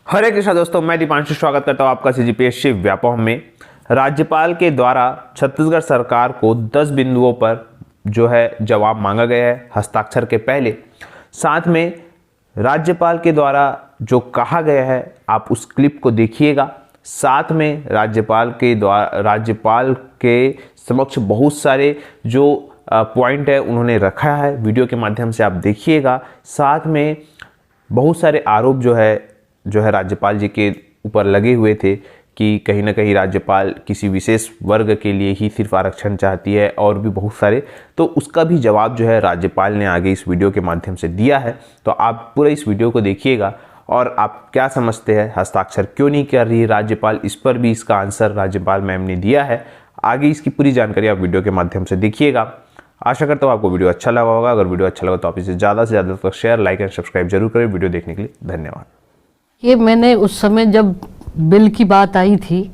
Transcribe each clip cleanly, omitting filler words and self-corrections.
हरे कृष्णा दोस्तों, मैं दीपांशु स्वागत करता हूं आपका सीजीपीएससी व्यापम में। राज्यपाल के द्वारा छत्तीसगढ़ सरकार को 10 बिंदुओं पर जो है जवाब मांगा गया है हस्ताक्षर के पहले। साथ में राज्यपाल के द्वारा जो कहा गया है आप उस क्लिप को देखिएगा। साथ में राज्यपाल के समक्ष बहुत सारे जो पॉइंट है उन्होंने रखा है, वीडियो के माध्यम से आप देखिएगा। साथ में बहुत सारे आरोप जो है राज्यपाल जी के ऊपर लगे हुए थे कि कहीं ना कहीं राज्यपाल किसी विशेष वर्ग के लिए ही सिर्फ आरक्षण चाहती है और भी बहुत सारे, तो उसका भी जवाब जो है राज्यपाल ने आगे इस वीडियो के माध्यम से दिया है। तो आप पूरा इस वीडियो को देखिएगा और आप क्या समझते हैं हस्ताक्षर क्यों नहीं कर रही है राज्यपाल, इस पर भी इसका आंसर राज्यपाल मैम ने दिया है। आगे इसकी पूरी जानकारी आप वीडियो के माध्यम से देखिएगा। आशा करता हूँ आपको वीडियो अच्छा लगा होगा। अगर वीडियो अच्छा लगा तो आप इसे ज़्यादा से ज़्यादा तक शेयर, लाइक एंड सब्सक्राइब जरूर करें। वीडियो देखने के लिए धन्यवाद। ये मैंने उस समय जब बिल की बात आई थी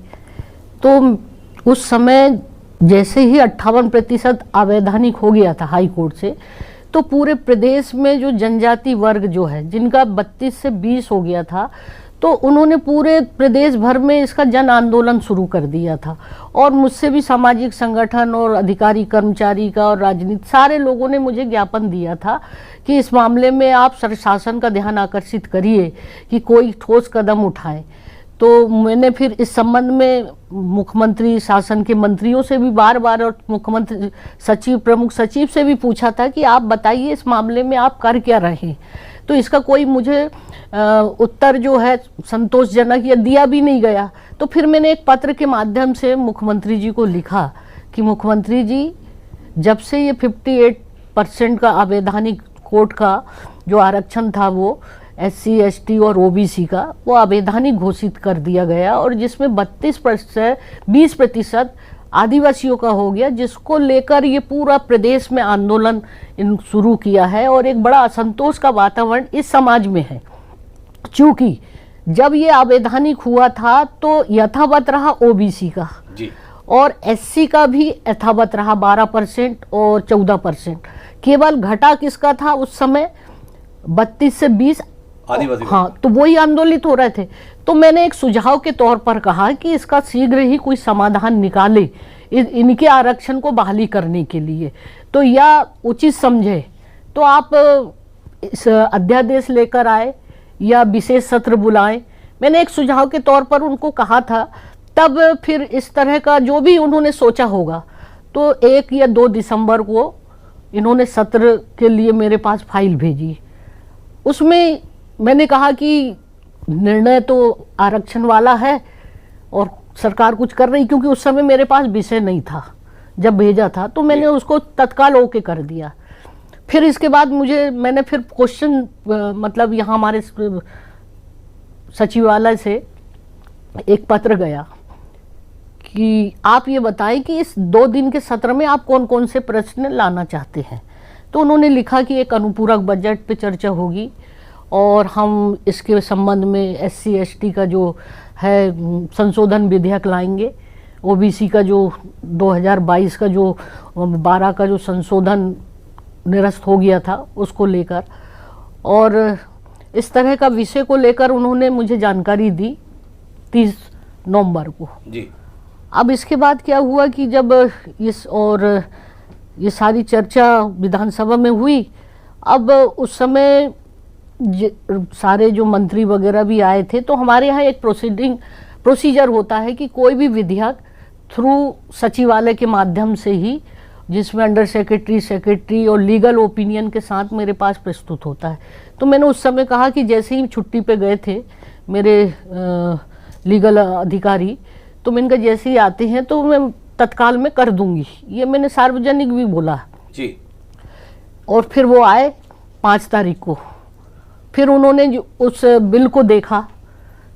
तो उस समय जैसे ही 58% अवैधानिक हो गया था हाई कोर्ट से, तो पूरे प्रदेश में जो जनजाति वर्ग जो है जिनका 32 से 20 हो गया था, तो उन्होंने पूरे प्रदेश भर में इसका जन आंदोलन शुरू कर दिया था। और मुझसे भी सामाजिक संगठन और अधिकारी कर्मचारी का और राजनीति सारे लोगों ने मुझे ज्ञापन दिया था कि इस मामले में आप शासन का ध्यान आकर्षित करिए कि कोई ठोस कदम उठाए। तो मैंने फिर इस संबंध में मुख्यमंत्री शासन के मंत्रियों से भी बार बार और मुख्यमंत्री सचिव, प्रमुख सचिव से भी पूछा था कि आप बताइए इस मामले में आप कर क्या रहे हैं। तो इसका कोई मुझे उत्तर जो है संतोषजनक या दिया भी नहीं गया। तो फिर मैंने एक पत्र के माध्यम से मुख्यमंत्री जी को लिखा कि मुख्यमंत्री जी, जब से ये 58% का अवैधानिक कोर्ट का जो आरक्षण था वो SC, ST और OBC का वो अवैधानिक घोषित कर दिया गया और जिसमें 20% आदिवासियों का हो गया, जिसको लेकर ये पूरा प्रदेश में आंदोलन शुरू किया है और एक बड़ा असंतोष का वातावरण इस समाज में है। क्योंकि जब ये अवैधानिक हुआ था तो यथावत रहा OBC का जी, और SC का भी यथावत रहा 12% और 14%। केवल घटा किसका था उस समय 32 से 20 आदिवासी। हाँ, तो वही आंदोलित हो रहे थे। तो मैंने एक सुझाव के तौर पर कहा कि इसका शीघ्र ही कोई समाधान निकाले इनके आरक्षण को बहाली करने के लिए। तो या उचित समझे तो आप इस अध्यादेश लेकर आए या विशेष सत्र बुलाएं। मैंने एक सुझाव के तौर पर उनको कहा था। तब फिर इस तरह का जो भी उन्होंने सोचा होगा, तो 1 या 2 दिसंबर को इन्होंने सत्र के लिए मेरे पास फाइल भेजी। उसमें मैंने कहा कि निर्णय तो आरक्षण वाला है और सरकार कुछ कर रही, क्योंकि उस समय मेरे पास विषय नहीं था जब भेजा था, तो मैंने उसको तत्काल ओके कर दिया। फिर इसके बाद मैंने फिर क्वेश्चन मतलब यहाँ हमारे सचिवालय से एक पत्र गया कि आप ये बताएं कि इस 2 दिन के सत्र में आप कौन कौन से प्रश्न लाना चाहते हैं। तो उन्होंने लिखा कि एक अनुपूरक बजट पे चर्चा होगी और हम इसके संबंध में SC, ST का जो है संशोधन विधेयक लाएंगे, OBC का जो 2022 का जो 12 का जो संशोधन निरस्त हो गया था उसको लेकर, और इस तरह का विषय को लेकर उन्होंने मुझे जानकारी दी 30 नवंबर को जी। अब इसके बाद क्या हुआ कि जब ये सारी चर्चा विधानसभा में हुई, अब उस समय सारे जो मंत्री वगैरह भी आए थे, तो हमारे यहाँ एक प्रोसीजर होता है कि कोई भी विधेयक थ्रू सचिवालय के माध्यम से ही, जिसमें अंडर सेक्रेटरी और लीगल ओपिनियन के साथ मेरे पास प्रस्तुत होता है। तो मैंने उस समय कहा कि जैसे ही छुट्टी पे गए थे मेरे लीगल अधिकारी, तो मैंने कहा जैसे ही आते हैं तो मैं तत्काल में कर दूंगी, ये मैंने सार्वजनिक भी बोला जी। और फिर वो आए 5 तारीख को। फिर उन्होंने जो उस बिल को देखा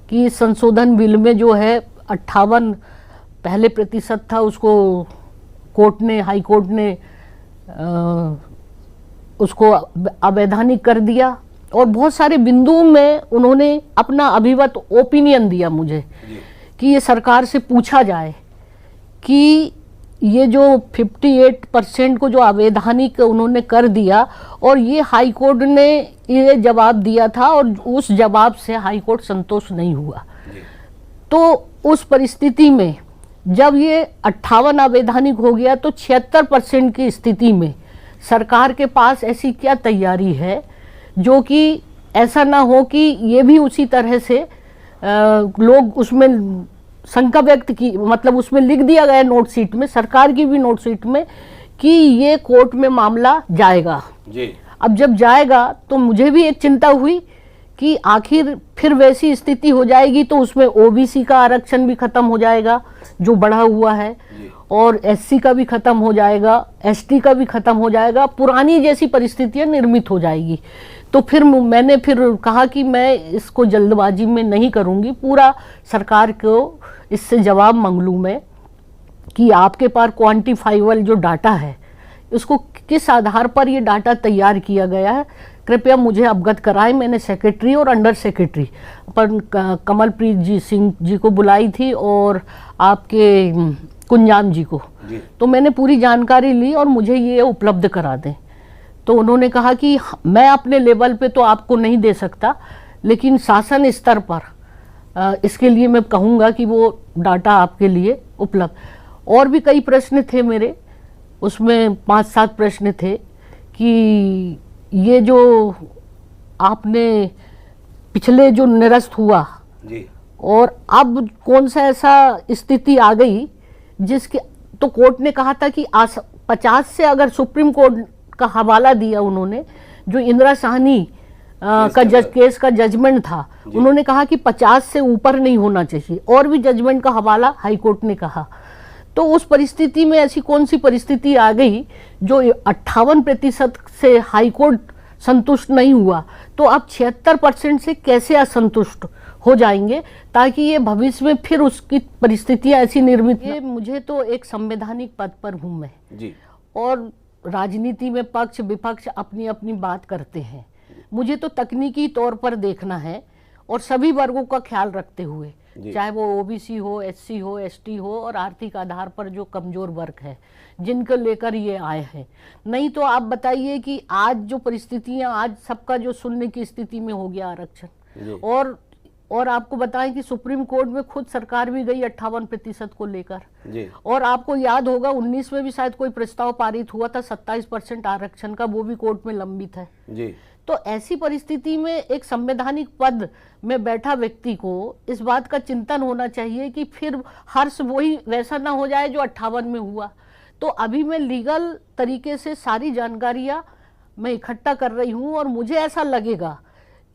कि संशोधन बिल में जो है 58 पहले प्रतिशत था, उसको हाई कोर्ट ने उसको अवैधानिक कर दिया और बहुत सारे बिंदुओं में उन्होंने अपना अभिमत ओपिनियन दिया मुझे कि ये सरकार से पूछा जाए कि ये जो 58% को जो अवैधानिक उन्होंने कर दिया, और ये हाई कोर्ट ने ये जवाब दिया था और उस जवाब से हाई कोर्ट संतुष्ट नहीं हुआ। तो उस परिस्थिति में जब ये 58 अवैधानिक हो गया तो 76% की स्थिति में सरकार के पास ऐसी क्या तैयारी है जो कि ऐसा ना हो कि ये भी उसी तरह से लोग उसमें शंका व्यक्त की, मतलब उसमें लिख दिया गया नोट शीट में, सरकार की भी नोट शीट में, कि ये कोर्ट में मामला जाएगा जी। अब जब जाएगा तो मुझे भी एक चिंता हुई कि आखिर फिर वैसी स्थिति हो जाएगी तो उसमें ओबीसी का आरक्षण भी खत्म हो जाएगा जो बढ़ा हुआ है, और एससी का भी खत्म हो जाएगा, एसटी का भी खत्म हो जाएगा, पुरानी जैसी परिस्थितियां निर्मित हो जाएगी। तो फिर मैंने कहा कि मैं इसको जल्दबाजी में नहीं करूंगी, पूरा सरकार को इससे जवाब मांग लूं मैं कि आपके पास क्वांटिफाइबल जो डाटा है उसको किस आधार पर ये डाटा तैयार किया गया है, कृपया मुझे अवगत कराएं। मैंने सेक्रेटरी और अंडर सेक्रेटरी पर कमलप्रीत जी सिंह जी को बुलाई थी और आपके कुंजाम जी को, तो मैंने पूरी जानकारी ली और मुझे ये उपलब्ध करा दें। तो उन्होंने कहा कि मैं अपने लेवल पे तो आपको नहीं दे सकता, लेकिन शासन स्तर पर इसके लिए मैं कहूँगा कि वो डाटा आपके लिए उपलब्ध। और भी कई प्रश्न थे मेरे, उसमें 5-7 प्रश्न थे कि ये जो आपने पिछले जो निरस्त हुआ जी, और अब कौन सा ऐसा स्थिति आ गई जिसके, तो कोर्ट ने कहा था कि 50 से अगर सुप्रीम कोर्ट का हवाला दिया उन्होंने, जो इंदिरा साहनी केस का जजमेंट था, उन्होंने कहा कि 50 से ऊपर नहीं होना चाहिए, और भी जजमेंट का हवाला हाई कोर्ट ने कहा। तो उस परिस्थिति में ऐसी कौन सी परिस्थिति आ गई जो 58% से हाई कोर्ट संतुष्ट नहीं हुआ, तो अब 76% से कैसे असंतुष्ट हो जाएंगे, ताकि ये भविष्य में फिर उसकी परिस्थितियां ऐसी निर्मित। ये मुझे तो एक संवैधानिक पद पर हूं मैं जी, और राजनीति में पक्ष विपक्ष अपनी अपनी बात करते हैं, मुझे तो तकनीकी तौर पर देखना है और सभी वर्गों का ख्याल रखते हुए, चाहे वो ओबीसी हो, एससी हो, एसटी हो, और आर्थिक आधार पर जो कमजोर वर्ग है जिनको लेकर ये आए हैं। नहीं तो आप बताइए कि आज जो परिस्थितियां, आज सबका जो सुनने की स्थिति में हो गया आरक्षण, और आपको बताएं कि सुप्रीम कोर्ट में खुद सरकार भी गई 58% को लेकर, और आपको याद होगा 19 में भी शायद कोई प्रस्ताव पारित हुआ था 27% आरक्षण का, वो भी कोर्ट में लंबित है जी। तो ऐसी परिस्थिति में एक संवैधानिक पद में बैठा व्यक्ति को इस बात का चिंतन होना चाहिए कि फिर हर्ष वही वैसा ना हो जाए जो 58 में हुआ। तो अभी मैं लीगल तरीके से सारी जानकारियां मैं इकट्ठा कर रही हूं, और मुझे ऐसा लगेगा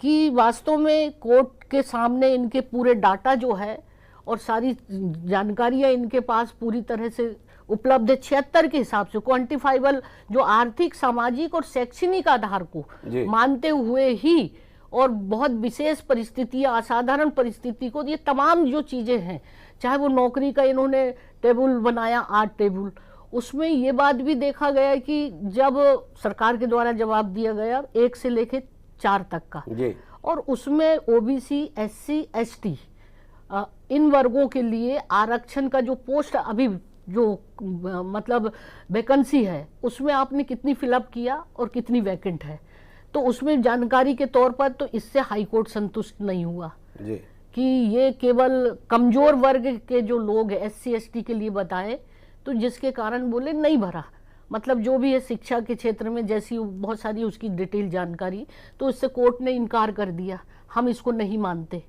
कि वास्तव में कोर्ट के सामने इनके पूरे डाटा जो है और सारी जानकारियां इनके पास पूरी तरह से उपलब्ध है। 76 के हिसाब से क्वांटिफाइबल जो आर्थिक, सामाजिक और शैक्षणिक आधार को मानते हुए ही, और बहुत विशेष परिस्थितियां, असाधारण परिस्थिति को, ये तमाम जो चीजें हैं, चाहे वो नौकरी का इन्होंने टेबल बनाया 8 टेबल, उसमें ये बात भी देखा गया कि जब सरकार के द्वारा जवाब दिया गया 1 से लेके 4 तक का, और उसमें ओबीसी, एससी, एसटी इन वर्गों के लिए आरक्षण का जो पोस्ट अभी जो मतलब वैकेंसी है, उसमें आपने कितनी फिलअप किया और कितनी वैकेंट है, तो उसमें जानकारी के तौर पर तो इससे हाई कोर्ट संतुष्ट नहीं हुआ जी। कि ये केवल कमजोर वर्ग के जो लोग हैं एससी एसटी के लिए बताए, तो जिसके कारण बोले नहीं भरा, मतलब जो भी है शिक्षा के क्षेत्र में जैसी बहुत सारी उसकी डिटेल जानकारी, तो इससे कोर्ट ने इनकार कर दिया, हम इसको नहीं मानते।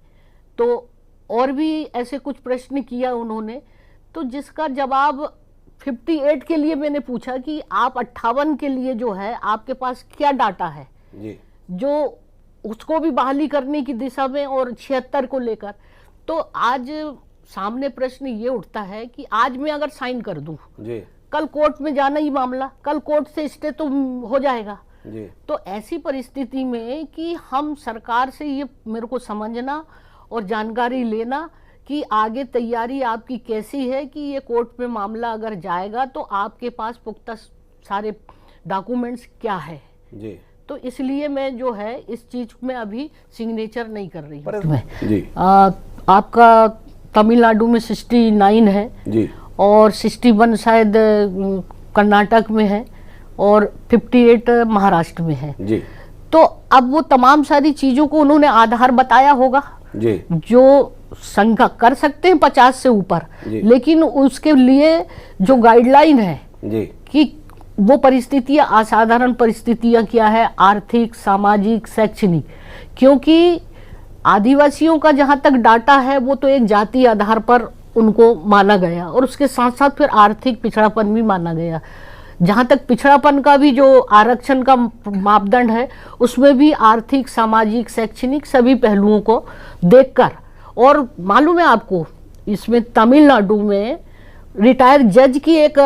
तो और भी ऐसे कुछ प्रश्न किया उन्होंने, तो जिसका जवाब 58 के लिए मैंने पूछा कि आप 58 के लिए जो है आपके पास क्या डाटा है जी, जो उसको भी बहाली करने की दिशा में, और 76 को लेकर। तो आज सामने प्रश्न ये उठता है कि आज मैं अगर साइन कर दूं जी, कल कोर्ट में जाना ही मामला, कल कोर्ट से स्टे तो हो जाएगा जी। तो ऐसी परिस्थिति में कि हम सरकार से ये मेरे को समझना और जानकारी लेना कि आगे तैयारी आपकी कैसी है, कि ये कोर्ट में मामला अगर जाएगा तो आपके पास पुख्ता सारे डॉक्यूमेंट्स क्या है जी। तो इसलिए मैं जो है इस चीज में अभी सिग्नेचर नहीं कर रही हूँ। आपका तमिलनाडु में 69 है जी, और 61 शायद कर्नाटक में है और 58 महाराष्ट्र में है जी। तो अब वो तमाम सारी चीजों को उन्होंने आधार बताया होगा जी। जो संख्या कर सकते हैं 50 से ऊपर, लेकिन उसके लिए जो गाइडलाइन है जी। कि वो परिस्थितियां, असाधारण परिस्थितियां क्या है, आर्थिक, सामाजिक, शैक्षणिक, क्योंकि आदिवासियों का जहां तक डाटा है वो तो एक जाति आधार पर उनको माना गया और उसके साथ साथ फिर आर्थिक पिछड़ापन भी माना गया। जहां तक पिछड़ापन का भी जो आरक्षण का मापदंड है उसमें भी आर्थिक, सामाजिक, शैक्षणिक सभी पहलुओं को देखकर, और मालूम है आपको इसमें तमिलनाडु में रिटायर्ड जज की एक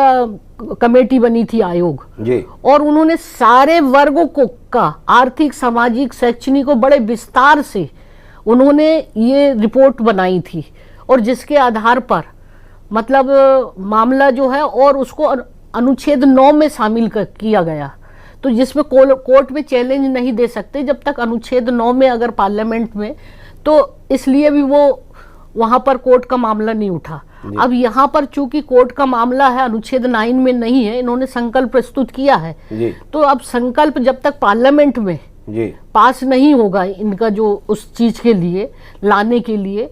कमेटी बनी थी, आयोग जी। और उन्होंने सारे वर्गों को का आर्थिक, सामाजिक, शैक्षणिक को बड़े विस्तार से उन्होंने ये रिपोर्ट बनाई थी और जिसके आधार पर मतलब मामला जो है और उसको अनुच्छेद 9 में शामिल किया गया, तो जिसमें कोर्ट में चैलेंज नहीं दे सकते जब तक अनुच्छेद 9 में अगर पार्लियामेंट में, तो इसलिए भी वो वहां पर कोर्ट का मामला नहीं उठा। अब यहाँ पर चूंकि कोर्ट का मामला है, अनुच्छेद 9 में नहीं है, इन्होंने संकल्प प्रस्तुत किया है जी। तो अब संकल्प जब तक पार्लियामेंट में जी। पास नहीं होगा इनका जो उस चीज के लिए लाने के लिए,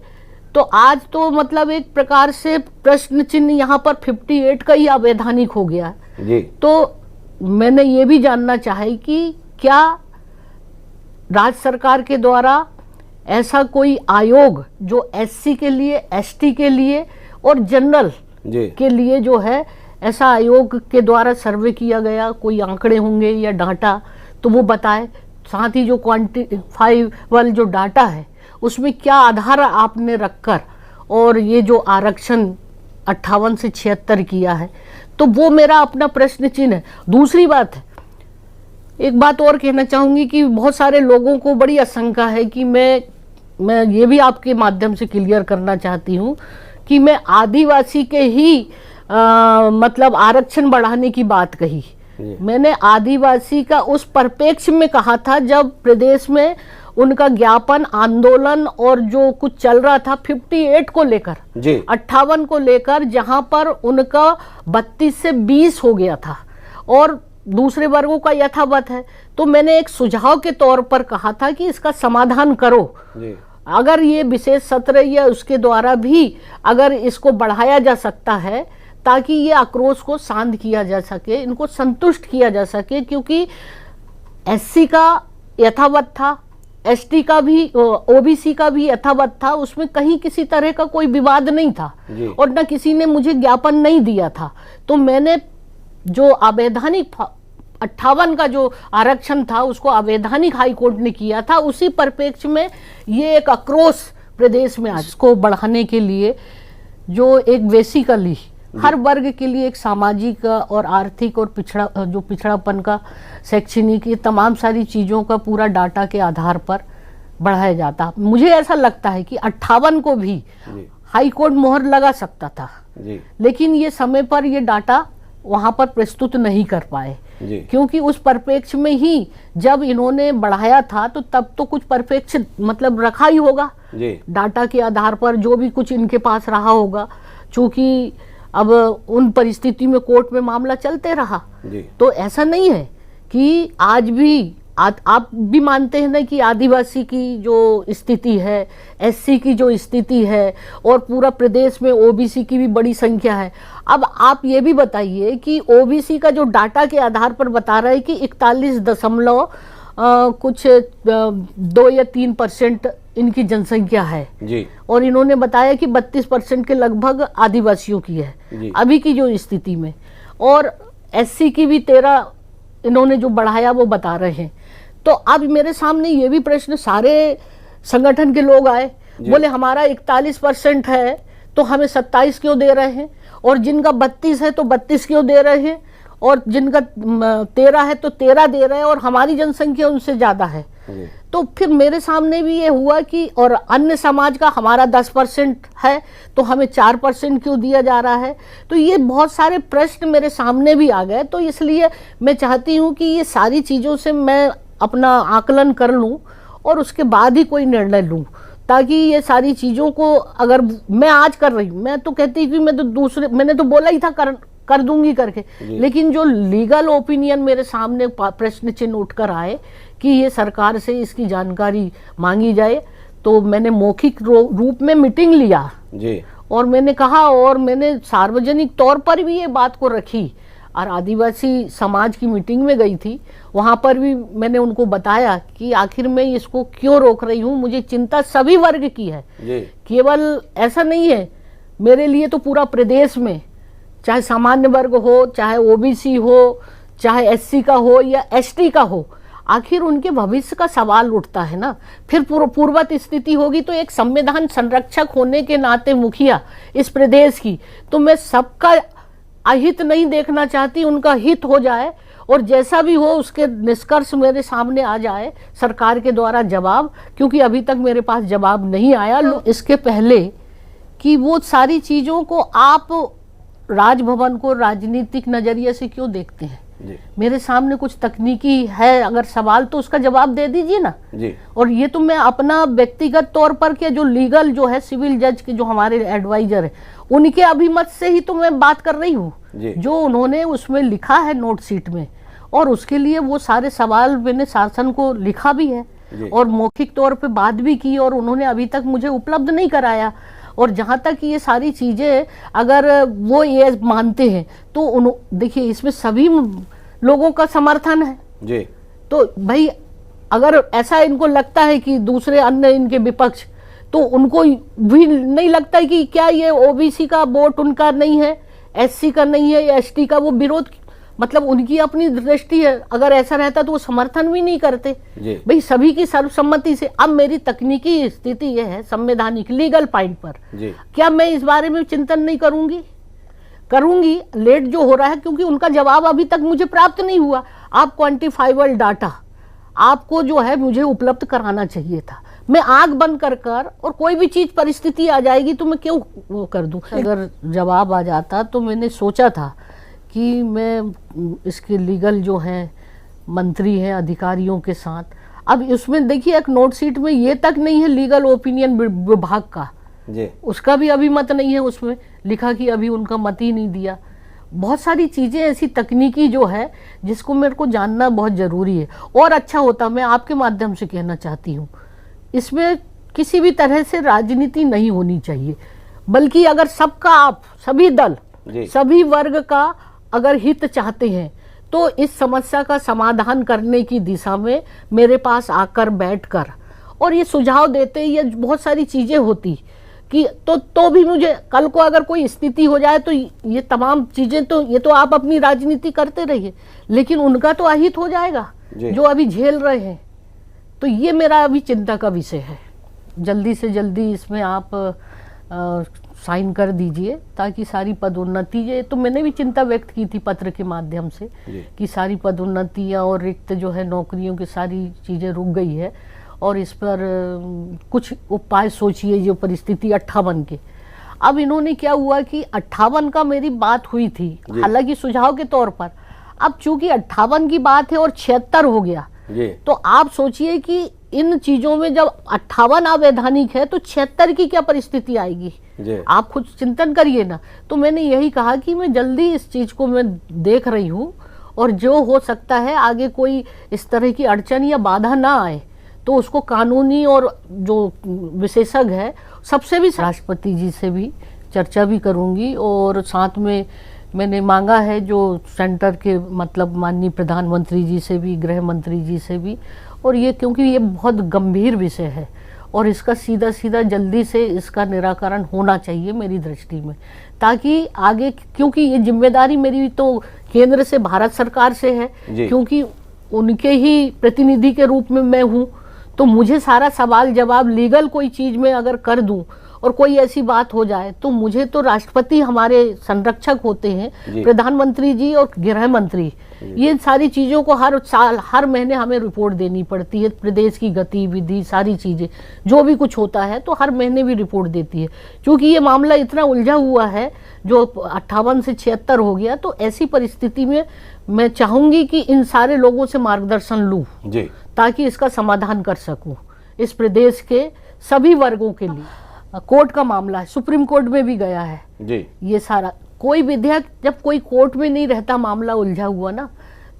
तो आज तो मतलब एक प्रकार से प्रश्न चिन्ह यहाँ पर 58 का ही अवैधानिक हो गया जी। तो मैंने ये भी जानना चाहे कि क्या राज्य सरकार के द्वारा ऐसा कोई आयोग जो एससी के लिए, एसटी के लिए और जनरल के लिए जो है, ऐसा आयोग के द्वारा सर्वे किया गया, कोई आंकड़े होंगे या डाटा तो वो बताए, साथ ही जो क्वांटिफाइबल जो डाटा है उसमें क्या आधार आपने रखकर और ये जो आरक्षण 58 से 76 किया है, तो वो मेरा अपना प्रश्न चिन्ह है। दूसरी बात है, एक बात और कहना चाहूंगी कि बहुत सारे लोगों को बड़ी आशंका है कि मैं ये भी आपके माध्यम से क्लियर करना चाहती हूँ कि मैं आदिवासी के ही मतलब आरक्षण बढ़ाने की बात कही। मैंने आदिवासी का उस परिप्रेक्ष्य में कहा था जब प्रदेश में उनका ज्ञापन आंदोलन और जो कुछ चल रहा था 58 को लेकर, 58 को लेकर, जहां पर उनका 32 से 20 हो गया था और दूसरे वर्गों का यथावत है, तो मैंने एक सुझाव के तौर पर कहा था कि इसका समाधान करो। अगर ये विशेष सत्र या उसके द्वारा भी अगर इसको बढ़ाया जा सकता है ताकि ये आक्रोश को शांत किया जा सके, इनको संतुष्ट किया जा सके, क्योंकि एससी का यथावत था, एसटी का भी, ओबीसी का भी यथावत था, उसमें कहीं किसी तरह का कोई विवाद नहीं था और न किसी ने मुझे ज्ञापन नहीं दिया था। तो मैंने जो अवैधानिक 58 का जो आरक्षण था उसको अवैधानिक हाईकोर्ट ने किया था, उसी परिप्रेक्ष्य में ये एक आक्रोश प्रदेश में आज को बढ़ाने के लिए जो एक बेसिकली हर वर्ग के लिए एक सामाजिक और आर्थिक और पिछड़ापन का, शैक्षणिक, ये तमाम सारी चीज़ों का पूरा डाटा के आधार पर बढ़ाया जाता। मुझे ऐसा लगता है कि 58 को भी हाई कोर्ट मोहर लगा सकता था लेकिन ये समय पर ये डाटा वहां पर प्रस्तुत नहीं कर पाए क्योंकि उस परिप्रेक्ष्य में ही जब इन्होंने बढ़ाया था तो तब तो कुछ परिप्रेक्ष्य मतलब रखा ही होगा डाटा के आधार पर, जो भी कुछ इनके पास रहा होगा, चूंकि अब उन परिस्थिति में कोर्ट में मामला चलते रहा। तो ऐसा नहीं है कि आज भी आप भी मानते हैं ना कि आदिवासी की जो स्थिति है, एससी की जो स्थिति है और पूरा प्रदेश में ओबीसी की भी बड़ी संख्या है। अब आप ये भी बताइए कि ओबीसी का जो डाटा के आधार पर बता रहा है कि 41 कुछ 2 या 3% इनकी जनसंख्या है जी। और इन्होंने बताया कि 32% के लगभग आदिवासियों की है अभी की जो स्थिति में, और एससी की भी 13 इन्होंने जो बढ़ाया वो बता रहे हैं। तो अब मेरे सामने ये भी प्रश्न, सारे संगठन के लोग आए, बोले हमारा 41% है तो हमें 27 क्यों दे रहे हैं, और जिनका 32 है तो 32 क्यों दे रहे हैं, और जिनका 13 है तो 13 दे रहे हैं, और हमारी जनसंख्या उनसे ज्यादा है। तो फिर मेरे सामने भी ये हुआ कि और अन्य समाज का हमारा 10% है तो हमें 4% क्यों दिया जा रहा है। तो ये बहुत सारे प्रश्न मेरे सामने भी आ गए। तो इसलिए मैं चाहती हूँ कि ये सारी चीज़ों से मैं अपना आकलन कर लूँ और उसके बाद ही कोई निर्णय लूँ। ताकि ये सारी चीज़ों को अगर मैं आज कर रही हूँ, मैं तो कहती कि मैं तो मैंने तो बोला ही था कर दूंगी करके, लेकिन जो लीगल ओपिनियन मेरे सामने प्रश्न चिन्ह उठकर आए कि ये सरकार से इसकी जानकारी मांगी जाए, तो मैंने मौखिक रूप में मीटिंग लिया जी। और मैंने कहा, और मैंने सार्वजनिक तौर पर भी ये बात को रखी, और आदिवासी समाज की मीटिंग में गई थी, वहां पर भी मैंने उनको बताया कि आखिर मैं इसको क्यों रोक रही हूँ। मुझे चिंता सभी वर्ग की है, केवल ऐसा नहीं है, मेरे लिए तो पूरा प्रदेश में, चाहे सामान्य वर्ग हो, चाहे ओबीसी हो, चाहे एससी का हो या एसटी का हो, आखिर उनके भविष्य का सवाल उठता है ना। फिर पूर्ववत स्थिति होगी तो एक संविधान संरक्षक होने के नाते मुखिया इस प्रदेश की, तो मैं सबका अहित नहीं देखना चाहती, उनका हित हो जाए, और जैसा भी हो उसके निष्कर्ष मेरे सामने आ जाए सरकार के द्वारा जवाब, क्योंकि अभी तक मेरे पास जवाब नहीं आया। इसके पहले कि वो सारी चीज़ों को आप राजभवन को राजनीतिक नजरिए से क्यों देखते हैं जी। मेरे सामने कुछ तकनीकी है अगर सवाल, तो उसका जवाब दे दीजिए ना जी। और ये तो मैं अपना व्यक्तिगत तौर पर के जो लीगल जो है सिविल जज के जो हमारे एडवाइजर है उनके अभिमत से ही तो मैं बात कर रही हूँ, जो उन्होंने उसमें लिखा है नोट शीट में, और उसके लिए वो सारे सवाल मैंने शासन को लिखा भी है और मौखिक तौर पे बात भी की, और उन्होंने अभी तक मुझे उपलब्ध नहीं कराया। और जहाँ तक ये सारी चीज़ें अगर वो ये मानते हैं तो देखिए इसमें सभी लोगों का समर्थन है जी। तो भाई अगर ऐसा इनको लगता है कि दूसरे अन्य इनके विपक्ष, तो उनको भी नहीं लगता है कि क्या ये ओबीसी का वोट उनका नहीं है, एससी का नहीं है या एसटी का, वो विरोध, मतलब उनकी अपनी दृष्टि है। अगर ऐसा रहता तो वो समर्थन भी नहीं करते भाई, सभी की सर्वसम्मति से। अब मेरी तकनीकी स्थिति यह है संवैधानिक लीगल पॉइंट पर, क्या मैं इस बारे में चिंतन नहीं करूंगी? लेट जो हो रहा है क्योंकि उनका जवाब अभी तक मुझे प्राप्त नहीं हुआ। आप क्वांटिफाइबल डाटा आपको जो है मुझे उपलब्ध कराना चाहिए था। मैं आंख बंद कर और कोई भी चीज परिस्थिति आ जाएगी तो मैं क्यों वो कर दूं। अगर जवाब आ जाता तो मैंने सोचा था कि मैं इसके लीगल जो हैं मंत्री हैं अधिकारियों के साथ, अब इसमें देखिए एक नोट शीट में ये तक नहीं है लीगल ओपिनियन विभाग का जी। उसका भी अभी मत नहीं है, उसमें लिखा कि अभी उनका मत ही नहीं दिया। बहुत सारी चीज़ें ऐसी तकनीकी जो है जिसको मेरे को जानना बहुत ज़रूरी है। और अच्छा होता, मैं आपके माध्यम से कहना चाहती हूँ, इसमें किसी भी तरह से राजनीति नहीं होनी चाहिए, बल्कि अगर सबका आप सभी दल सभी वर्ग का अगर हित चाहते हैं तो इस समस्या का समाधान करने की दिशा में मेरे पास आकर बैठकर और ये सुझाव देते, ये बहुत सारी चीज़ें होती कि तो भी मुझे कल को अगर कोई स्थिति हो जाए तो ये तमाम चीज़ें तो ये तो आप अपनी राजनीति करते रहिए, लेकिन उनका तो अहित हो जाएगा जो अभी झेल रहे हैं। तो ये मेरा अभी चिंता का विषय है। जल्दी से जल्दी इसमें आप साइन कर दीजिए ताकि सारी पदोन्नति, ये तो मैंने भी चिंता व्यक्त की थी पत्र के माध्यम से कि सारी पदोन्नतियाँ और रिक्त जो है नौकरियों की सारी चीज़ें रुक गई है, और इस पर कुछ उपाय सोचिए। जो परिस्थिति 58 के, अब इन्होंने क्या हुआ कि 58 का मेरी बात हुई थी हालांकि सुझाव के तौर पर, अब चूंकि 58 की बात है और 76 हो गया, तो आप सोचिए कि इन चीजों में जब 58 अवैधानिक है तो 76 की क्या परिस्थिति आएगी, आप खुद चिंतन करिए ना। तो मैंने यही कहा कि मैं जल्दी इस चीज को मैं देख रही हूँ, और जो हो सकता है आगे कोई इस तरह की अड़चन या बाधा ना आए तो उसको कानूनी और जो विशेषज्ञ है सबसे भी, राष्ट्रपति जी से भी चर्चा भी करूंगी, और साथ में मैंने मांगा है जो सेंटर के मतलब माननीय प्रधानमंत्री जी से भी, गृह मंत्री जी से भी, और ये क्योंकि ये बहुत गंभीर विषय है और इसका सीधा सीधा जल्दी से इसका निराकरण होना चाहिए मेरी दृष्टि में, ताकि आगे, क्योंकि ये जिम्मेदारी मेरी तो केंद्र से, भारत सरकार से है, क्योंकि उनके ही प्रतिनिधि के रूप में मैं हूँ, तो मुझे सारा सवाल जवाब लीगल कोई चीज में अगर कर दूं और कोई ऐसी बात हो जाए तो मुझे तो राष्ट्रपति हमारे संरक्षक होते हैं, प्रधानमंत्री जी और गृह मंत्री, ये सारी चीजों को हर साल हर महीने हमें रिपोर्ट देनी पड़ती है। प्रदेश की गतिविधि सारी चीजें जो भी कुछ होता है तो हर महीने भी रिपोर्ट देती है। क्योंकि ये मामला इतना उलझा हुआ है जो 58 से 76 हो गया, तो ऐसी परिस्थिति में मैं चाहूंगी कि इन सारे लोगों से मार्गदर्शन लूं ताकि इसका समाधान कर सकूं। इस प्रदेश के सभी वर्गों के लिए। कोर्ट का मामला है, सुप्रीम कोर्ट में भी गया है जी। ये सारा। कोई विधेयक जब कोई कोर्ट में नहीं रहता, मामला उलझा हुआ ना,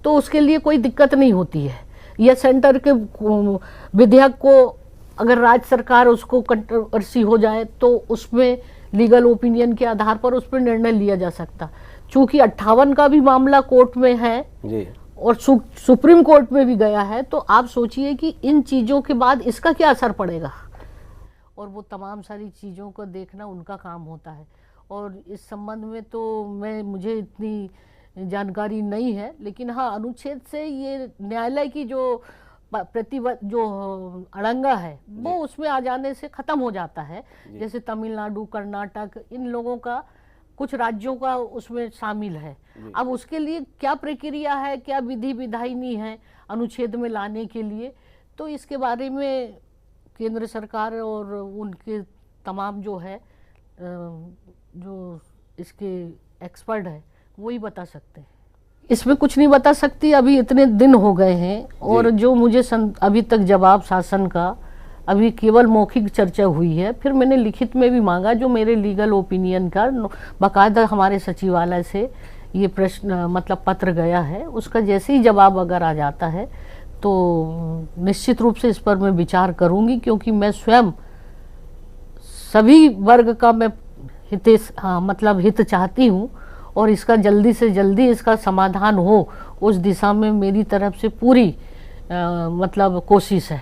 तो उसके लिए कोई दिक्कत नहीं होती है। यह सेंटर के विधेयक को अगर राज्य सरकार उसको कंट्रोवर्सी हो जाए तो उसमें लीगल ओपिनियन के आधार पर उस पर निर्णय लिया जा सकता। चूंकि 58 का भी मामला कोर्ट में है जी, और सुप्रीम कोर्ट में भी गया है, तो आप सोचिए कि इन चीज़ों के बाद इसका क्या असर पड़ेगा। और वो तमाम सारी चीज़ों को देखना उनका काम होता है। और इस संबंध में तो मुझे इतनी जानकारी नहीं है, लेकिन हाँ, अनुच्छेद से ये न्यायालय की जो जो अड़ंगा है वो उसमें आ जाने से खत्म हो जाता है। जैसे तमिलनाडु, कर्नाटक, इन लोगों का, कुछ राज्यों का उसमें शामिल है। अब उसके लिए क्या प्रक्रिया है, क्या विधि विधायनी है अनुच्छेद में लाने के लिए, तो इसके बारे में केंद्र सरकार और उनके तमाम जो है जो इसके एक्सपर्ट है वही बता सकते हैं। इसमें कुछ नहीं बता सकती, अभी इतने दिन हो गए हैं। और जो मुझे अभी तक जवाब शासन का, अभी केवल मौखिक चर्चा हुई है, फिर मैंने लिखित में भी मांगा, जो मेरे लीगल ओपिनियन का बाकायदा हमारे सचिवालय से ये प्रश्न मतलब पत्र गया है, उसका जैसे ही जवाब अगर आ जाता है तो निश्चित रूप से इस पर मैं विचार करूंगी, क्योंकि मैं स्वयं सभी वर्ग का मैं मतलब हित चाहती हूँ, और इसका जल्दी से जल्दी इसका समाधान हो, उस दिशा में मेरी तरफ से पूरी मतलब कोशिश है।